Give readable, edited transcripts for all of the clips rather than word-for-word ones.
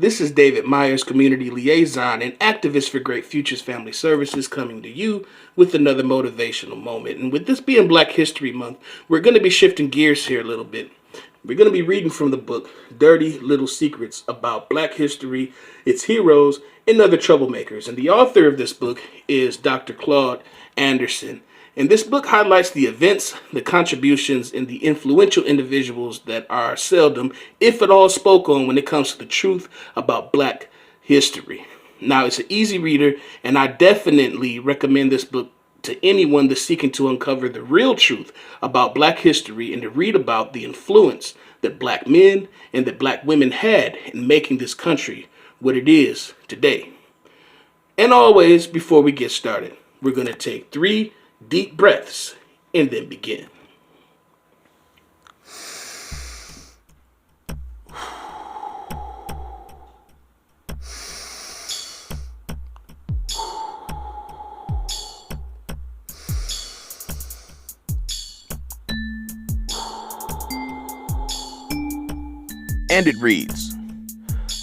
This is David Myers, Community Liaison and Activist for Great Futures Family Services, coming to you with another motivational moment. And with this being Black History Month, we're going to be shifting gears here a little bit. We're going to be reading from the book Dirty Little Secrets about Black history, its heroes, and other troublemakers. And the author of this book is Dr. Claude Anderson. And this book highlights the events, the contributions, and the influential individuals that are seldom, if at all, spoke on when it comes to the truth about Black history. Now, it's an easy reader, and I definitely recommend this book to anyone that's seeking to uncover the real truth about Black history and to read about the influence that Black men and that Black women had in making this country what it is today. And always, before we get started, we're going to take 3 deep breaths and then begin. And it reads,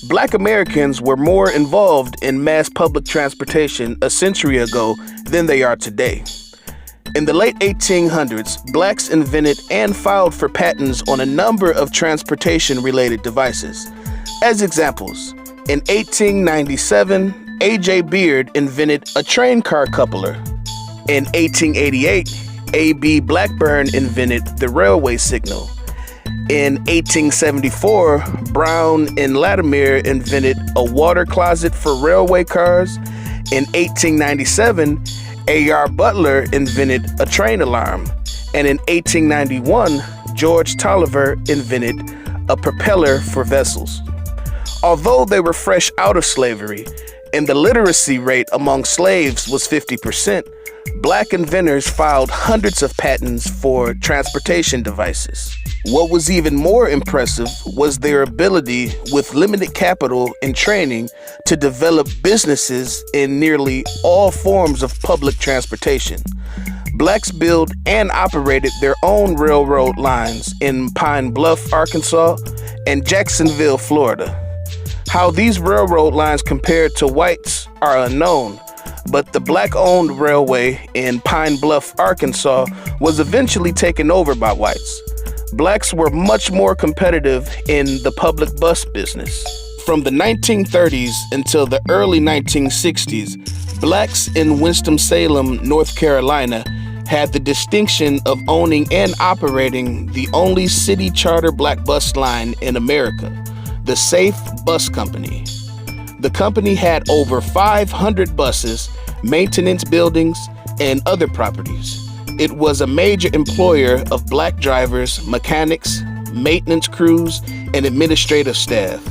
Black Americans were more involved in mass public transportation a century ago than they are today. In the late 1800s, blacks invented and filed for patents on a number of transportation-related devices. As examples, in 1897, A.J. Beard invented a train car coupler. In 1888, A.B. Blackburn invented the railway signal. In 1874, Brown and Latimer invented a water closet for railway cars. In 1897, A.R. Butler invented a train alarm, and in 1891, George Tolliver invented a propeller for vessels. Although they were fresh out of slavery, and the literacy rate among slaves was 50%, Black inventors filed hundreds of patents for transportation devices. What was even more impressive was their ability, with limited capital and training, to develop businesses in nearly all forms of public transportation. Blacks built and operated their own railroad lines in Pine Bluff, Arkansas, and Jacksonville, Florida. How these railroad lines compared to whites are unknown, but the Black-owned railway in Pine Bluff, Arkansas, was eventually taken over by whites. Blacks were much more competitive in the public bus business. From the 1930s until the early 1960s, blacks in Winston-Salem, North Carolina, had the distinction of owning and operating the only city charter black bus line in America, the Safe Bus Company. The company had over 500 buses, maintenance buildings, and other properties. It was a major employer of black drivers, mechanics, maintenance crews, and administrative staff.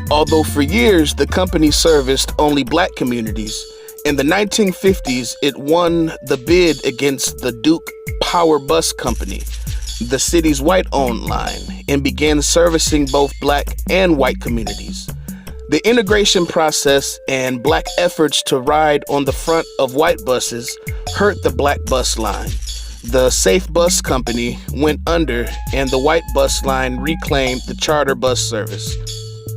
Although for years the company serviced only black communities, in the 1950s it won the bid against the Duke Power Bus Company, the city's white-owned line, and began servicing both black and white communities. The integration process and black efforts to ride on the front of white buses hurt the black bus line. The Safe Bus Company went under and the white bus line reclaimed the charter bus service.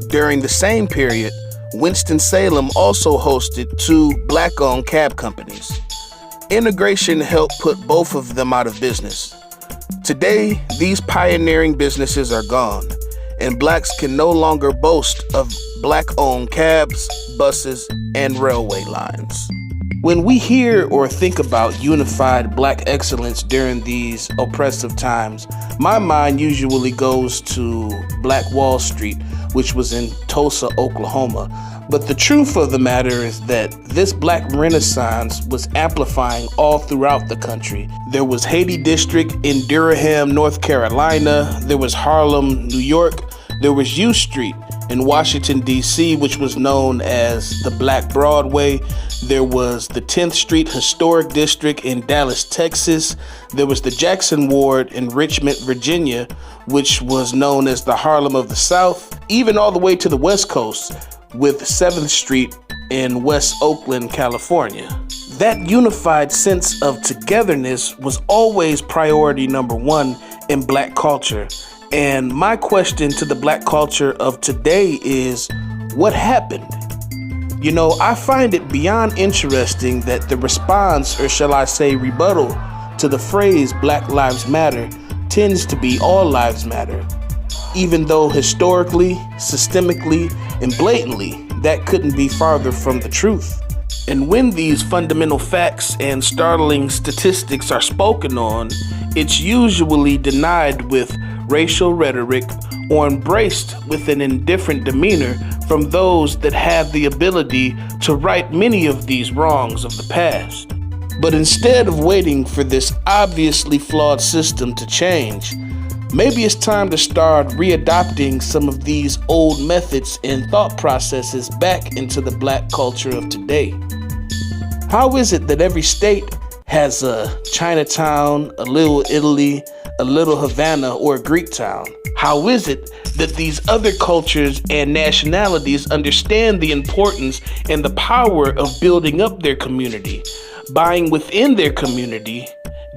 During the same period, Winston-Salem also hosted 2 black-owned cab companies. Integration helped put both of them out of business. Today, these pioneering businesses are gone, and blacks can no longer boast of black-owned cabs, buses, and railway lines. When we hear or think about unified black excellence during these oppressive times, my mind usually goes to Black Wall Street, which was in Tulsa, Oklahoma. But the truth of the matter is that this black renaissance was amplifying all throughout the country. There was Haiti District in Durham, North Carolina. There was Harlem, New York. There was U Street in Washington, D.C., which was known as the Black Broadway. There was the 10th Street Historic District in Dallas, Texas. There was the Jackson Ward in Richmond, Virginia, which was known as the Harlem of the South, even all the way to the West Coast with 7th Street in West Oakland, California. That unified sense of togetherness was always priority number 1 in black culture. And my question to the black culture of today is, What happened? You know, I find it beyond interesting that the response, or shall I say rebuttal, to the phrase Black Lives Matter tends to be all lives matter, even though historically, systemically, and blatantly, that couldn't be farther from the truth. And when these fundamental facts and startling statistics are spoken on, it's usually denied with racial rhetoric or embraced with an indifferent demeanor from those that have the ability to right many of these wrongs of the past. But instead of waiting for this obviously flawed system to change, maybe it's time to start readopting some of these old methods and thought processes back into the Black culture of today. How is it that every state has a Chinatown, a Little Italy, a Little Havana, or a Greek town? How is it that these other cultures and nationalities understand the importance and the power of building up their community, buying within their community,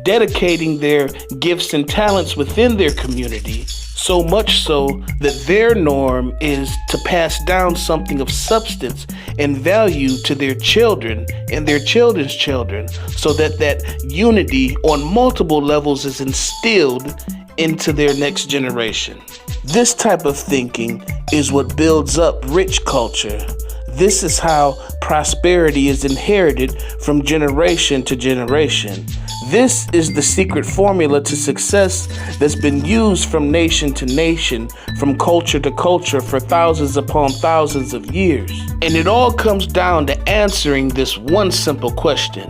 dedicating their gifts and talents within their community, so much so that their norm is to pass down something of substance and value to their children and their children's children, so that that unity on multiple levels is instilled into their next generation. This type of thinking is what builds up rich culture. This is how prosperity is inherited from generation to generation. This is the secret formula to success that's been used from nation to nation, from culture to culture for thousands upon thousands of years. And it all comes down to answering this one simple question: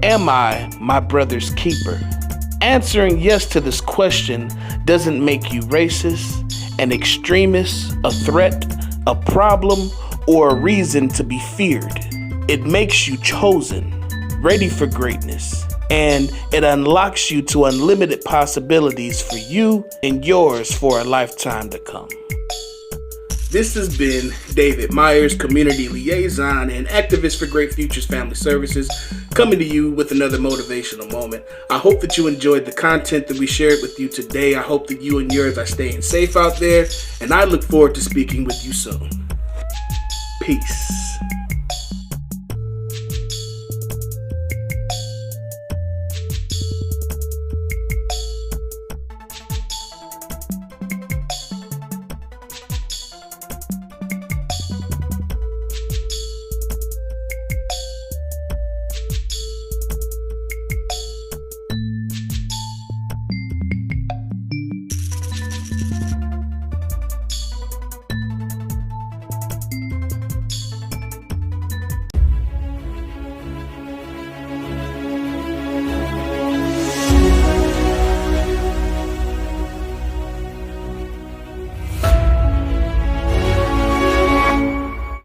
am I my brother's keeper? Answering yes to this question doesn't make you racist, an extremist, a threat, a problem, or a reason to be feared. It makes you chosen, ready for greatness, and it unlocks you to unlimited possibilities for you and yours for a lifetime to come. This has been David Myers, Community Liaison and Activist for Great Futures Family Services, coming to you with another motivational moment. I hope that you enjoyed the content that we shared with you today. I hope that you and yours are staying safe out there, and I look forward to speaking with you soon. Peace.